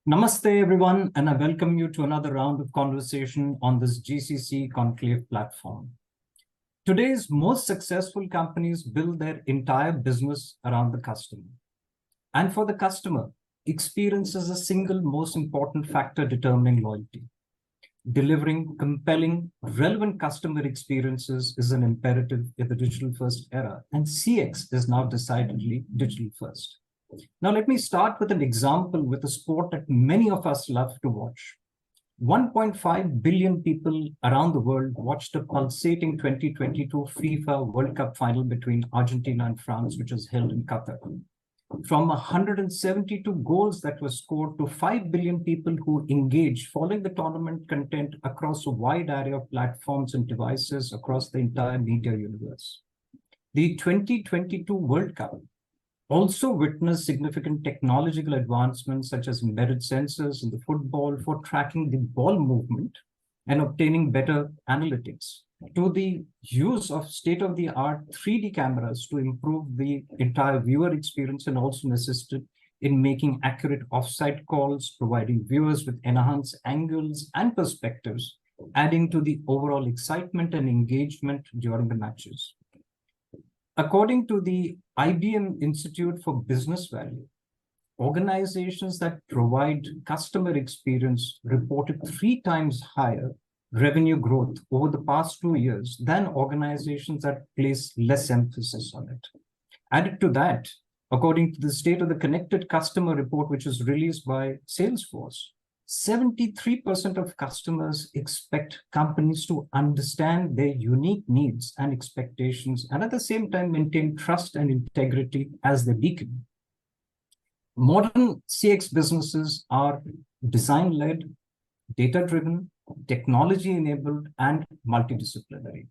Namaste, everyone, and I welcome you to another round of conversation on this GCC Conclave platform. Today's most successful companies build their entire business around the customer. And for the customer, experience is the single most important factor determining loyalty. Delivering compelling, relevant customer experiences is an imperative in the digital-first era, and CX is now decidedly digital-first. Now, let me start with an example with a sport that many of us love to watch. 1.5 billion people around the world watched the pulsating 2022 FIFA World Cup final between Argentina and France, which was held in Qatar. From 172 goals that were scored to 5 billion people who engaged following the tournament content across a wide array of platforms and devices across the entire media universe. The 2022 World Cup also witnessed significant technological advancements such as embedded sensors in the football for tracking the ball movement and obtaining better analytics, to the use of state-of-the-art 3D cameras to improve the entire viewer experience and also assisted in making accurate offside calls, providing viewers with enhanced angles and perspectives, adding to the overall excitement and engagement during the matches. According to the IBM Institute for Business Value, organizations that provide customer experience reported 3 times higher revenue growth over the past 2 years than organizations that place less emphasis on it. Added to that, according to the State of the Connected Customer report, which was released by Salesforce, 73% of customers expect companies to understand their unique needs and expectations and at the same time maintain trust and integrity as the beacon. Modern CX businesses are design-led, data-driven, technology-enabled, and multidisciplinary.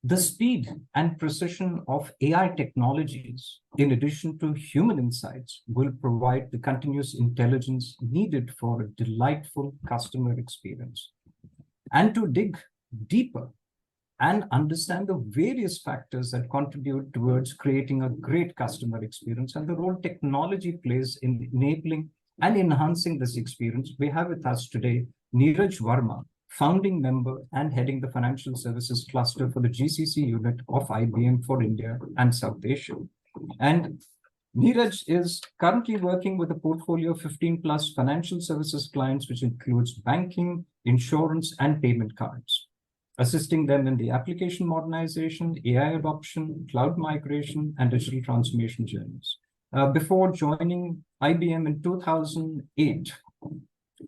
The speed and precision of AI technologies, in addition to human insights, will provide the continuous intelligence needed for a delightful customer experience. And to dig deeper and understand the various factors that contribute towards creating a great customer experience and the role technology plays in enabling and enhancing this experience, we have with us today Neeraj Verma, founding member and heading the financial services cluster for the GCC unit of IBM for India and South Asia. And Neeraj is currently working with a portfolio of 15 plus financial services clients, which includes banking, insurance, and payment cards, assisting them in the application modernization, AI adoption, cloud migration, and digital transformation journeys. Before joining IBM in 2008,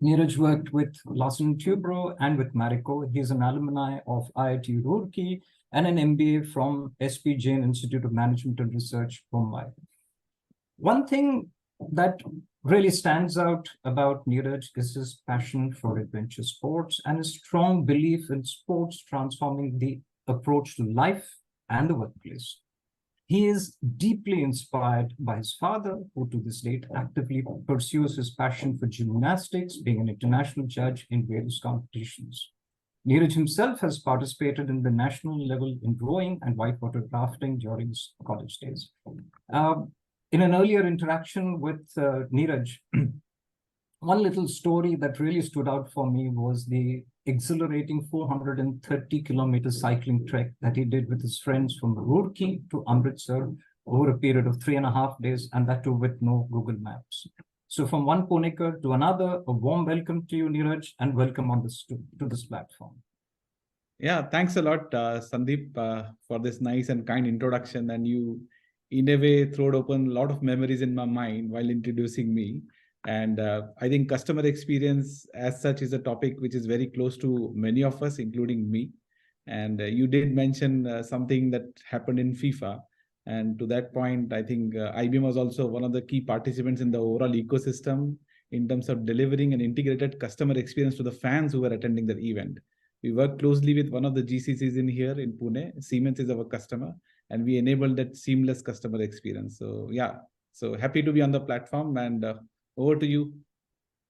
Neeraj worked with Larsen & Toubro and with Marico. He's an alumni of IIT Roorkee and an MBA from SP Jain Institute of Management and Research, Mumbai. One thing that really stands out about Neeraj is his passion for adventure sports and his strong belief in sports transforming the approach to life and the workplace. He is deeply inspired by his father, who to this date actively pursues his passion for gymnastics, being an international judge in various competitions. Neeraj himself has participated in the national level in rowing and whitewater rafting during his college days. In an earlier interaction with Neeraj, one little story that really stood out for me was the exhilarating 430-kilometer cycling trek that he did with his friends from Roorkee to Amritsar over a period of 3.5 days, and that too with no Google Maps. So from one Punekar to another, a warm welcome to you, Neeraj, and welcome on this to this platform. Yeah, thanks a lot, Sandeep, for this nice and kind introduction. And you, in a way, throwed open a lot of memories in my mind while introducing me. And I think customer experience as such is a topic which is very close to many of us, including me. And you did mention something that happened in FIFA. And to that point, I think IBM was also one of the key participants in the overall ecosystem in terms of delivering an integrated customer experience to the fans who were attending the event. We worked closely with one of the GCCs in here in Pune. Siemens is our customer, and we enabled that seamless customer experience. So yeah, so happy to be on the platform, and over to you.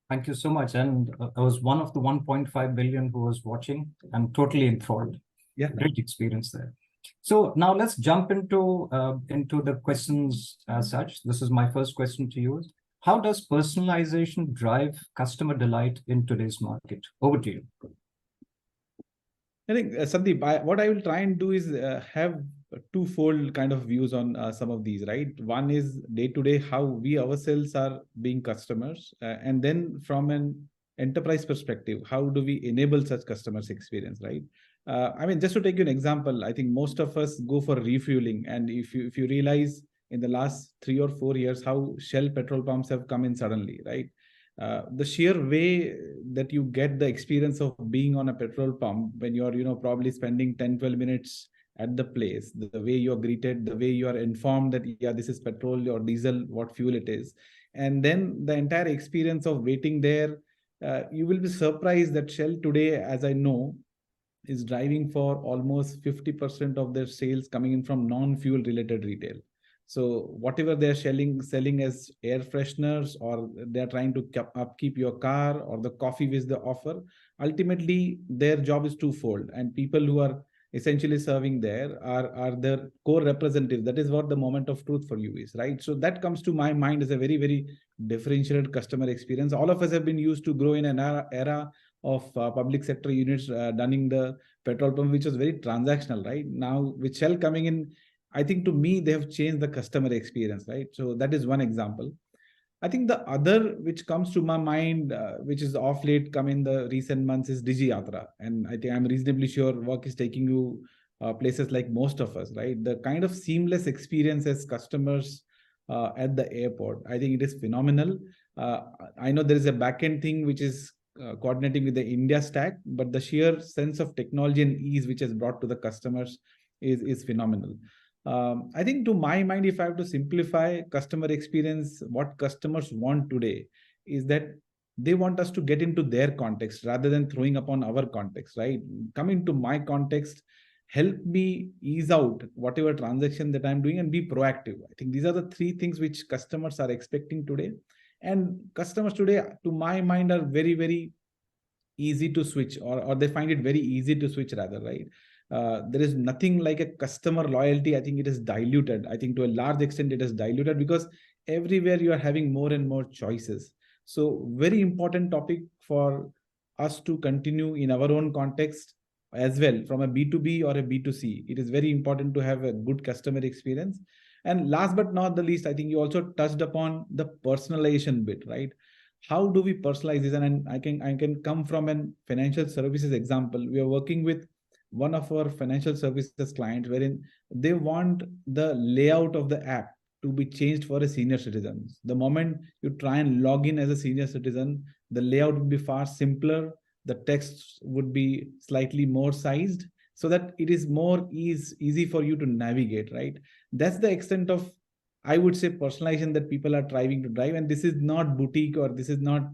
Thank you so much. And I was one of the 1.5 billion who was watching. I'm totally enthralled. Yeah, great experience there. So now let's jump into the questions as such. This is my first question to you. How does personalization drive customer delight in today's market? Over to you. I think, Sandeep, what I will try and do is have twofold kind of views on some of these, right? One is day to day, how we ourselves are being customers. And then from an enterprise perspective, how do we enable such customers experience, right? I mean, just to take you an example, I think most of us go for refueling. And if you realize in the last 3 or 4 years, how Shell petrol pumps have come in suddenly, right? The sheer way that you get the experience of being on a petrol pump when you're probably spending 10-12 minutes at the place, the way you're greeted, the way you are informed that yeah, this is petrol or diesel, what fuel it is, and then the entire experience of waiting there, you will be surprised that Shell today, as I know, is driving for almost 50% of their sales coming in from non-fuel related retail. So whatever they're selling as air fresheners, or they're trying to upkeep your car, or the coffee which they offer, ultimately their job is twofold. And people who are essentially serving there are their core representatives. That is what the moment of truth for you is, right? So that comes to my mind as a very, very differentiated customer experience. All of us have been used to grow in an era of public sector units running the petrol pump, which was very transactional, right? Now with Shell coming in, I think to me, they have changed the customer experience, right? So that is one example. I think the other which comes to my mind, which is off late come in the recent months, is Digi Yatra. And I think I'm reasonably sure work is taking you places like most of us, right? The kind of seamless experience as customers at the airport, I think it is phenomenal. Uh, I know there is a backend thing which is coordinating with the India stack, but the sheer sense of technology and ease which is brought to the customers is phenomenal. I think to my mind, if I have to simplify customer experience, what customers want today is that they want us to get into their context rather than throwing upon our context, right? Come into my context, help me ease out whatever transaction that I'm doing and be proactive. I think these are the three things which customers are expecting today. And customers today, to my mind, are very, very easy to switch, or they find it very easy to switch rather, right? There is nothing like a customer loyalty. I think it is diluted. I think to a large extent it is diluted because everywhere you are having more and more choices. So very important topic for us to continue in our own context as well, from a B2B or a B2C. It is very important to have a good customer experience. And last but not the least, I think you also touched upon the personalization bit, right? How do we personalize this? And I can come from an financial services example. We are working with one of our financial services clients wherein they want the layout of the app to be changed for a senior citizen. The moment you try and log in as a senior citizen, the layout would be far simpler. The text would be slightly more sized so that it is more easy for you to navigate, right? That's the extent of, I would say, personalization that people are trying to drive. And this is not boutique, or this is not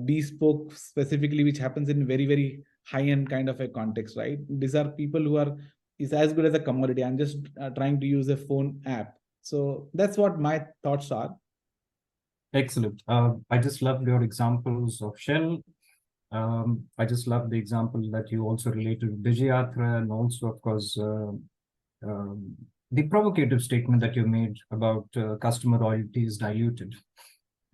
bespoke specifically, which happens in very, very high-end kind of a context, right? These are people who are is as good as a commodity. I'm just trying to use a phone app. So that's what my thoughts are. Excellent. I just loved your examples of Shell. I just love the example that you also related to Digi and also, of course, the provocative statement that you made about customer loyalty is diluted.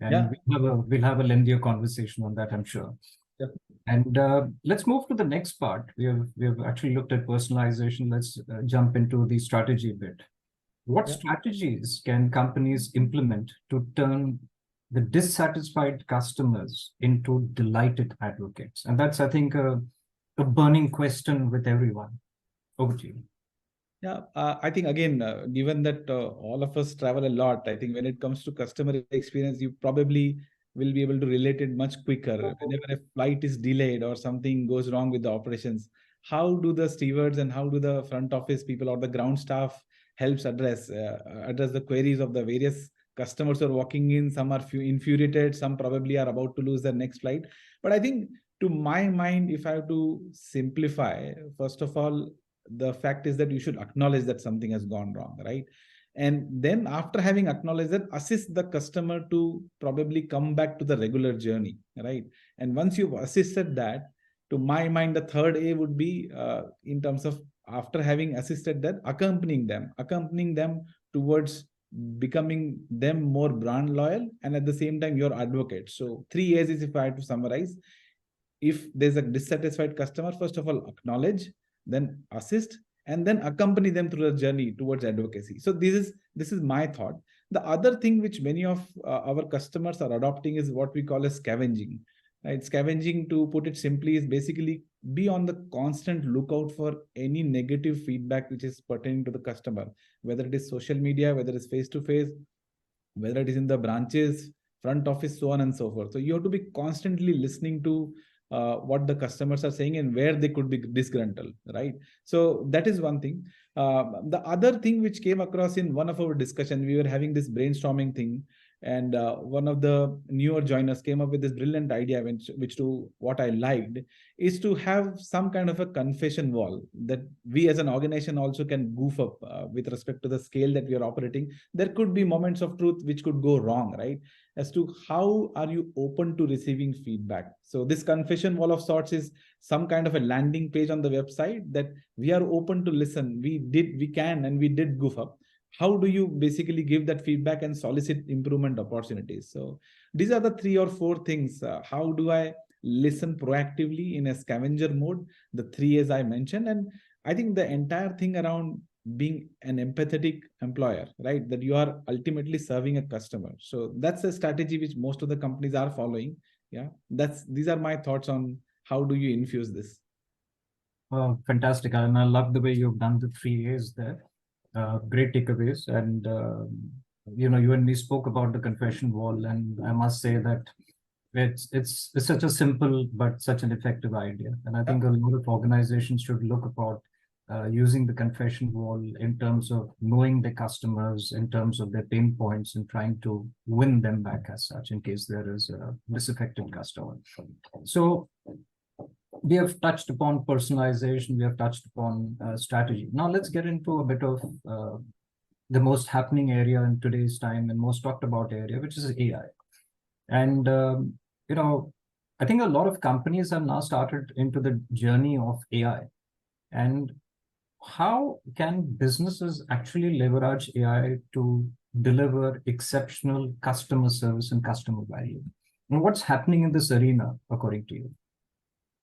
And Yeah. we'll have a lengthier conversation on that, I'm sure. Yeah. And let's move to the next part. We have actually looked at personalization. Let's jump into the strategy bit. What strategies can companies implement to turn the dissatisfied customers into delighted advocates? And that's, I think, a burning question with everyone. Over to you. Yeah, I think again, given that all of us travel a lot, I think when it comes to customer experience, you probably will be able to relate it much quicker. Whenever a flight is delayed or something goes wrong with the operations, how do the stewards and how do the front office people or the ground staff helps address the queries of the various customers who are walking in? Some are infuriated, some probably are about to lose their next flight. But I think, to my mind, if I have to simplify, first of all, the fact is that you should acknowledge that something has gone wrong, right? And then after having acknowledged that, assist the customer to probably come back to the regular journey, right? And once you've assisted that, to my mind, the third A would be in terms of, after having assisted that, accompanying them towards becoming them more brand loyal, and at the same time your advocate. So 3 A's is, if I had to summarize, if there's a dissatisfied customer, first of all, acknowledge, then assist, and then accompany them through the journey towards advocacy. So this is my thought. The other thing which many of our customers are adopting is what we call as scavenging. Right? Scavenging, to put it simply, is basically be on the constant lookout for any negative feedback which is pertaining to the customer, whether it is social media, whether it's face to face, whether it is in the branches, front office, so on and so forth. So you have to be constantly listening to what the customers are saying and where they could be disgruntled, right? So that is one thing. The other thing which came across in one of our discussion, we were having this brainstorming thing, and one of the newer joiners came up with this brilliant idea, which to what I liked is to have some kind of a confession wall that we as an organization also can goof up with respect to the scale that we are operating. There could be moments of truth which could go wrong, right? As to how are you open to receiving feedback. So this confession wall of sorts is some kind of a landing page on the website that we are open to listen. We can, and we did goof up. How do you basically give that feedback and solicit improvement opportunities? So these are the 3 or 4 things. How do I listen proactively in a scavenger mode? The 3 A's I mentioned. And I think the entire thing around being an empathetic employer, right? That you are ultimately serving a customer. So that's a strategy which most of the companies are following. Yeah, these are my thoughts on how do you infuse this. Fantastic. And I love the way you've done the 3 A's there. Great takeaways. And, you and me spoke about the confession wall, and I must say that it's such a simple but such an effective idea. And I think a lot of organizations should look about using the confession wall in terms of knowing their customers, in terms of their pain points, and trying to win them back as such in case there is a disaffected customer. So we have touched upon personalization, we have touched upon strategy. Now let's get into a bit of the most happening area in today's time and most talked about area, which is AI. And, I think a lot of companies have now started into the journey of AI. And how can businesses actually leverage AI to deliver exceptional customer service and customer value? And what's happening in this arena, according to you?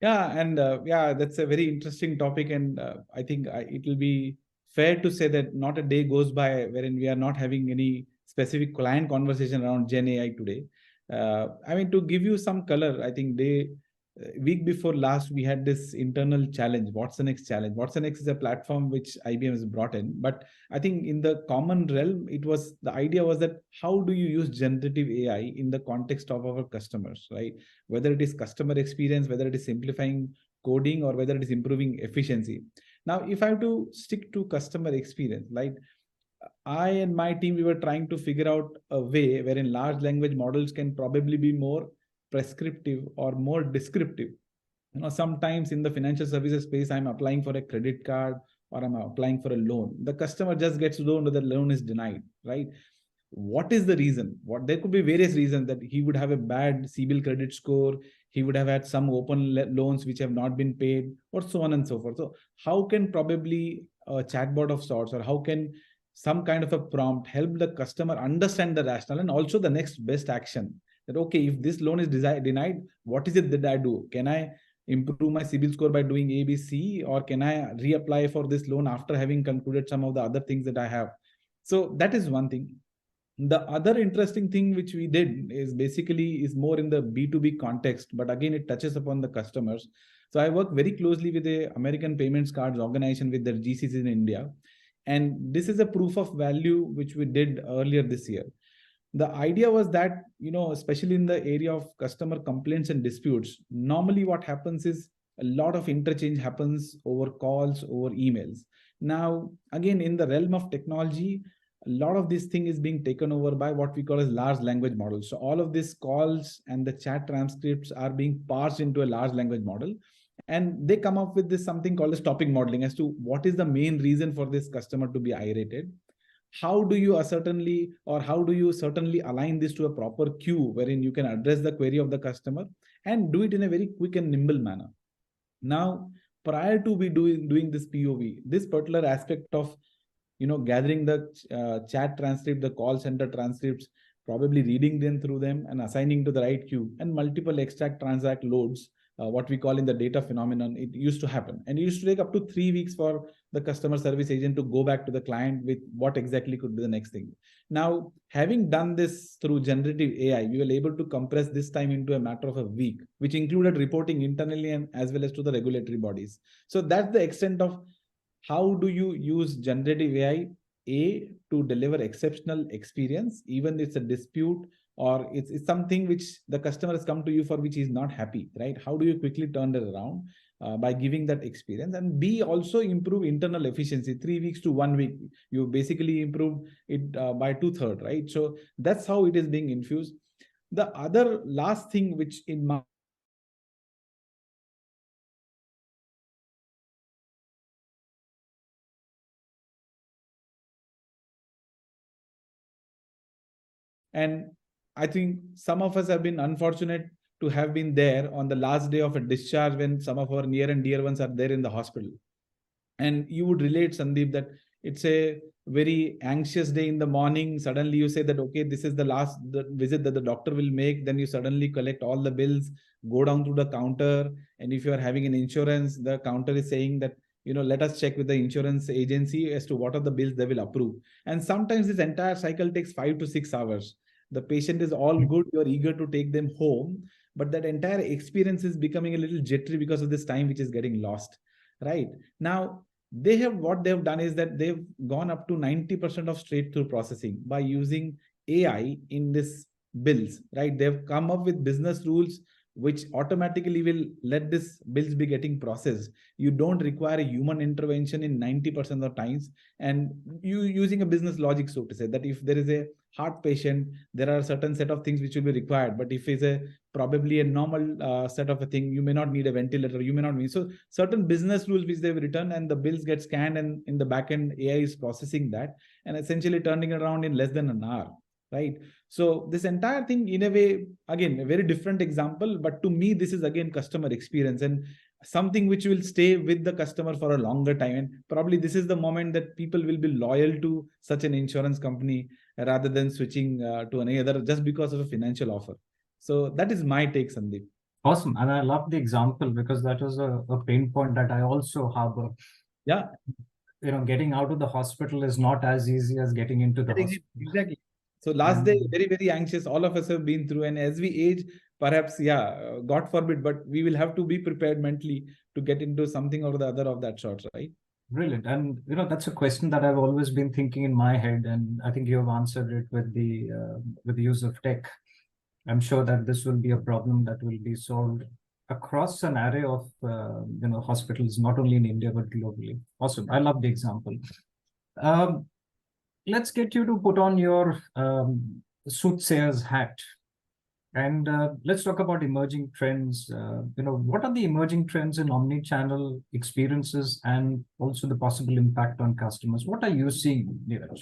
Yeah, and that's a very interesting topic, and I think it will be fair to say that not a day goes by wherein we are not having any specific client conversation around Gen AI today. I mean, to give you some color, I think week before last, we had this internal challenge. What's the next challenge? What's the next is a platform which IBM has brought in. But I think in the common realm, the idea was that how do you use generative AI in the context of our customers, right? Whether it is customer experience, whether it is simplifying coding, or whether it is improving efficiency. Now, if I have to stick to customer experience, like I and my team, we were trying to figure out a way wherein large language models can probably be more prescriptive or more descriptive. Sometimes in the financial services space, I'm applying for a credit card or I'm applying for a loan. The customer just gets to know that the loan is denied, right? What is the reason? There could be various reasons, that he would have a bad CIBIL credit score, he would have had some open loans which have not been paid, or so on and so forth. So how can probably a chatbot of sorts, or how can some kind of a prompt help the customer understand the rationale and also the next best action? That, okay, if this loan is denied, what is it that I do? Can I improve my CIBIL score by doing ABC, or can I reapply for this loan after having concluded some of the other things that I have? So that is one thing. The other interesting thing which we did is more in the B2B context, but again, it touches upon the customers. So I work very closely with the American Payments Cards organization with their GCC in India. And this is a proof of value which we did earlier this year. The idea was that, especially in the area of customer complaints and disputes, normally what happens is a lot of interchange happens over calls, over emails. Now, again, in the realm of technology, a lot of this thing is being taken over by what we call as large language models. So all of these calls and the chat transcripts are being parsed into a large language model. And they come up with this something called as topic modeling as to what is the main reason for this customer to be irritated. How do you certainly align this to a proper queue wherein you can address the query of the customer and do it in a very quick and nimble manner? Now, prior to be doing this POV, this particular aspect of gathering the chat transcript, the call center transcripts, probably reading them through them and assigning to the right queue, and multiple extract transact loads, what we call in the data phenomenon. It used to happen, and it used to take up to 3 weeks for the customer service agent to go back to the client with what exactly could be the next thing. Now, having done this through generative AI, we were able to compress this time into a matter of a week, which included reporting internally and as well as to the regulatory bodies. So that's the extent of how do you use generative AI, to deliver exceptional experience, even if it's a dispute or it's something which the customer has come to you for which he's not happy, right? How do you quickly turn it around by giving that experience? And B, also improve internal efficiency. 3 weeks to 1 week, you basically improved it by 2/3, right? So that's how it is being infused. The other last thing which in my And I think some of us have been unfortunate to have been there on the last day of a discharge when some of our near and dear ones are there in the hospital. And you would relate, Sandeep, that it's a very anxious day in the morning. Suddenly you say that, okay, this is the last visit that the doctor will make. Then you suddenly collect all the bills, go down to the counter. And if you are having an insurance, the counter is saying that, let us check with the insurance agency as to what are the bills they will approve. And sometimes this entire cycle takes 5 to 6 hours. The patient is all good, you're eager to take them home, but that entire experience is becoming a little jittery because of this time which is getting lost. Right now, what they've done is that they've gone up to 90% of straight through processing by using AI in this bills. Right, they've come up with business rules which automatically will let this bills be getting processed. You don't require a human intervention in 90% of the times, and you using a business logic, so to say, that if there is a heart patient, there are a certain set of things which will be required, but if it's a probably a normal set of a thing, you may not need a ventilator, you may not need. So certain business rules which they've written, and the bills get scanned, and in the back end AI is processing that and essentially turning it around in less than an hour. Right, so this entire thing, in a way, again, a very different example, but to me this is again customer experience and something which will stay with the customer for a longer time. And probably this is the moment that people will be loyal to such an insurance company rather than switching to any other just because of a financial offer. So that is my take, Sandeep. Awesome. And I love the example because that is a pain point that I also harbor. Yeah. Getting out of the hospital is not as easy as getting into the hospital. Exactly. So last day, very, very anxious. All of us have been through. And as we age, perhaps, God forbid, but we will have to be prepared mentally to get into something or the other of that sort, right? Brilliant. And, that's a question that I've always been thinking in my head. And I think you have answered it with the use of tech. I'm sure that this will be a problem that will be solved across an array of, hospitals, not only in India, but globally. Awesome. I love the example. Let's get you to put on your soothsayer's hat. And let's talk about emerging trends. What are the emerging trends in omni-channel experiences and also the possible impact on customers? What are you seeing, Neeraj?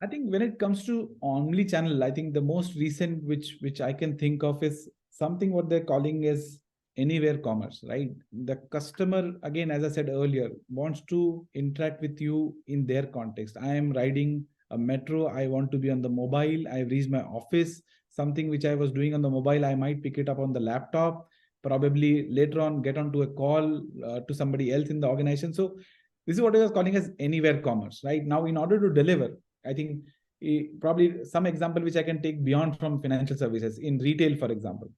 I think when it comes to omni-channel, I think the most recent which I can think of is something what they're calling as anywhere commerce, right? The customer, again, as I said earlier, wants to interact with you in their context. I am riding a metro, I want to be on the mobile, I've reached my office, something which I was doing on the mobile, I might pick it up on the laptop, probably later on get onto a call to somebody else in the organization. So this is what I was calling as anywhere commerce, right? Now, in order to deliver, I think probably some example which I can take beyond from financial services in retail, for example.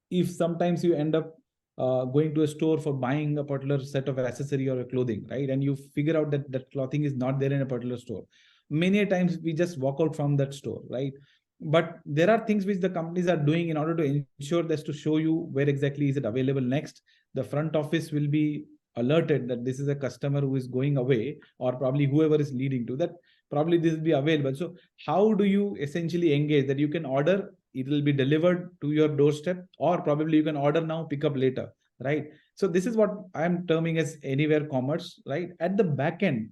If sometimes you end up going to a store for buying a particular set of accessory or a clothing, right? And you figure out that that clothing is not there in a particular store. Many times we just walk out from that store, right? But there are things which the companies are doing in order to ensure this, to show you where exactly is it available next. The front office will be alerted that this is a customer who is going away, or probably whoever is leading to that, probably this will be available. So how do you essentially engage that you can order, it will be delivered to your doorstep, or probably you can order now, pick up later, right? So this is what I'm terming as anywhere commerce, right? At the back end,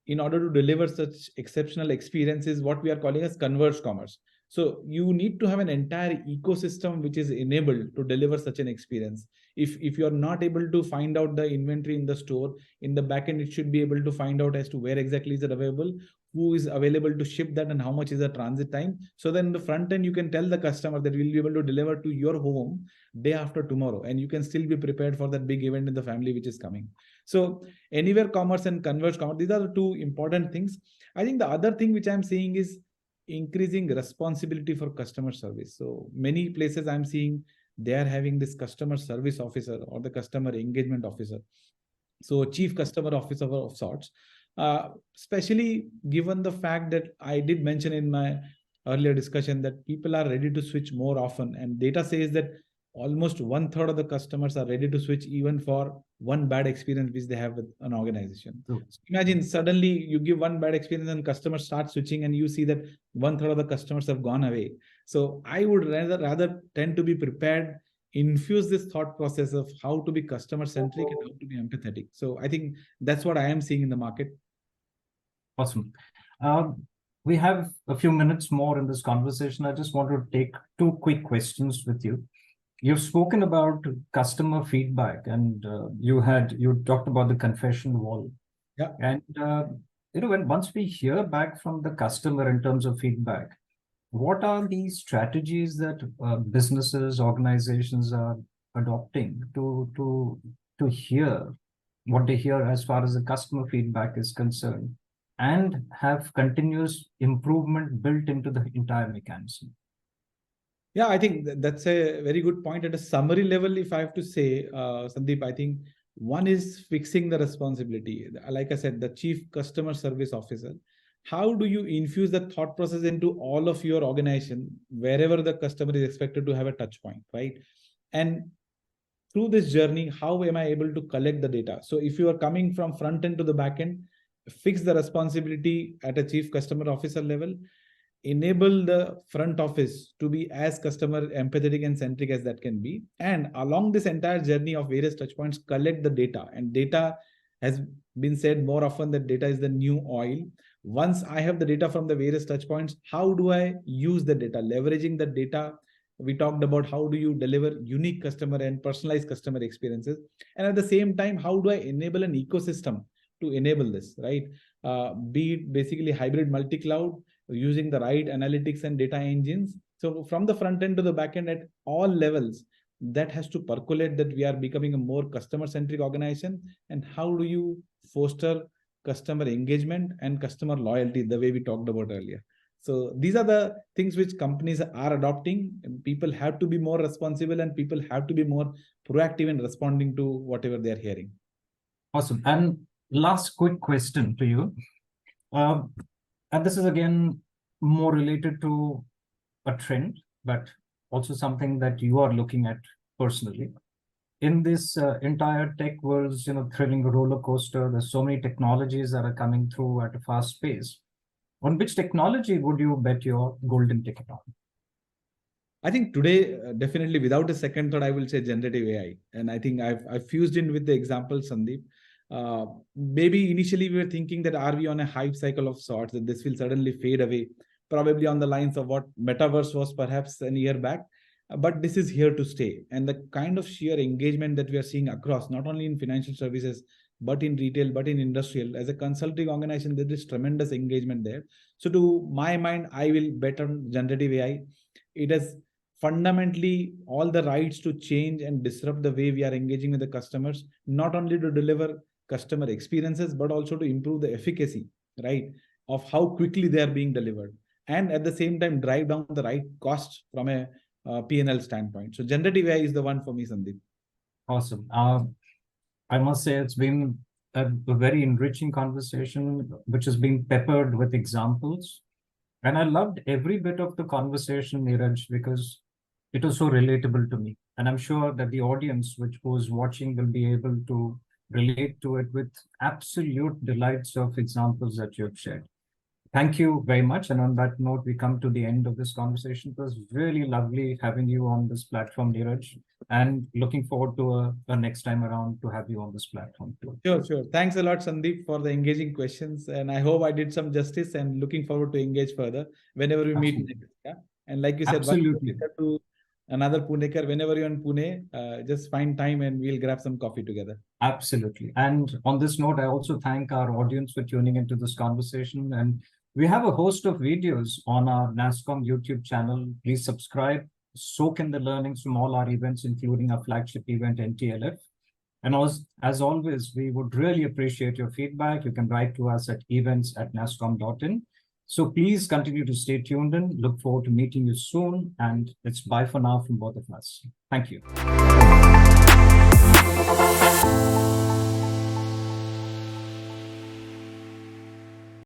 in order to deliver such exceptional experiences, what we are calling as converged commerce. So you need to have an entire ecosystem which is enabled to deliver such an experience. If you're not able to find out the inventory in the store, in the backend, it should be able to find out as to where exactly is it available, who is available to ship that, and how much is the transit time. So then in the front end, you can tell the customer that we'll be able to deliver to your home day after tomorrow, and you can still be prepared for that big event in the family which is coming. So anywhere commerce and converge commerce, these are the two important things. I think the other thing which I'm seeing is increasing responsibility for customer service. So many places I'm seeing they are having this customer service officer or the customer engagement officer. So chief customer officer of sorts, especially given the fact that I did mention in my earlier discussion that people are ready to switch more often, and data says that almost 1/3 of the customers are ready to switch even for one bad experience which they have with an organization. So imagine suddenly you give one bad experience and customers start switching, and you see that 1/3 of the customers have gone away. So I would rather tend to be prepared, infuse this thought process of how to be customer centric and how to be empathetic. So I think that's what I am seeing in the market. Awesome. We have a few minutes more in this conversation. I just want to take two quick questions with you. You've spoken about customer feedback, and you talked about the confession wall. Yeah. And once we hear back from the customer in terms of feedback, what are the strategies that businesses, organizations are adopting to hear what they hear as far as the customer feedback is concerned, and have continuous improvement built into the entire mechanism? Yeah, I think that's a very good point. At a summary level, if I have to say, Sandeep, I think one is fixing the responsibility. Like I said, the chief customer service officer. How do you infuse the thought process into all of your organization, wherever the customer is expected to have a touch point, right? And through this journey, how am I able to collect the data? So if you are coming from front end to the back end, fix the responsibility at a chief customer officer level, enable the front office to be as customer empathetic and centric as that can be. And along this entire journey of various touch points, collect the data. And data has been said more often that data is the new oil. Once I have the data from the various touch points, how do I use the data? Leveraging the data. We talked about how do you deliver unique customer and personalized customer experiences. And at the same time, how do I enable an ecosystem to enable this, right? Be it basically hybrid multi-cloud, using the right analytics and data engines. So from the front end to the back end at all levels, that has to percolate that we are becoming a more customer-centric organization. And how do you foster customer engagement and customer loyalty the way we talked about earlier? So these are the things which companies are adopting. People have to be more responsible, and people have to be more proactive in responding to whatever they are hearing. Awesome. And last quick question to you. And this is again more related to a trend, but also something that you are looking at personally. In this entire tech world's thrilling roller coaster, there's so many technologies that are coming through at a fast pace. On which technology would you bet your golden ticket on? I think today, definitely without a second thought, I will say generative AI. And I think I've fused in with the example, Sandeep. Maybe initially we were thinking that are we on a hype cycle of sorts, that this will suddenly fade away, probably on the lines of what metaverse was perhaps a year back. But this is here to stay. And the kind of sheer engagement that we are seeing across, not only in financial services, but in retail, but in industrial, as a consulting organization, there is tremendous engagement there. So to my mind, I will bet on generative AI. It has fundamentally all the rights to change and disrupt the way we are engaging with the customers, not only to deliver customer experiences, but also to improve the efficacy, right, of how quickly they are being delivered. And at the same time, drive down the right costs from a P&L standpoint. So generative AI is the one for me, Sandeep. Awesome. I must say it's been a very enriching conversation, which has been peppered with examples. And I loved every bit of the conversation, Neeraj, because it was so relatable to me. And I'm sure that the audience who's watching will be able to relate to it with absolute delights of examples that you have shared. Thank you very much. And on that note, we come to the end of this conversation. It was really lovely having you on this platform, Neeraj, and looking forward to a next time around to have you on this platform too. Sure. Thanks a lot, Sandeep, for the engaging questions. And I hope I did some justice, and looking forward to engage further whenever we meet next. Yeah. And like you said, absolutely. another Punekar. Whenever you're in Pune, just find time and we'll grab some coffee together. Absolutely. And on this note, I also thank our audience for tuning into this conversation. And we have a host of videos on our nasscom YouTube channel. Please subscribe, soak in the learnings from all our events, including our flagship event, NTLF. And as always, we would really appreciate your feedback. You can write to us at events@nasscom.in. So please continue to stay tuned in. Look forward to meeting you soon. And it's bye for now from both of us. Thank you.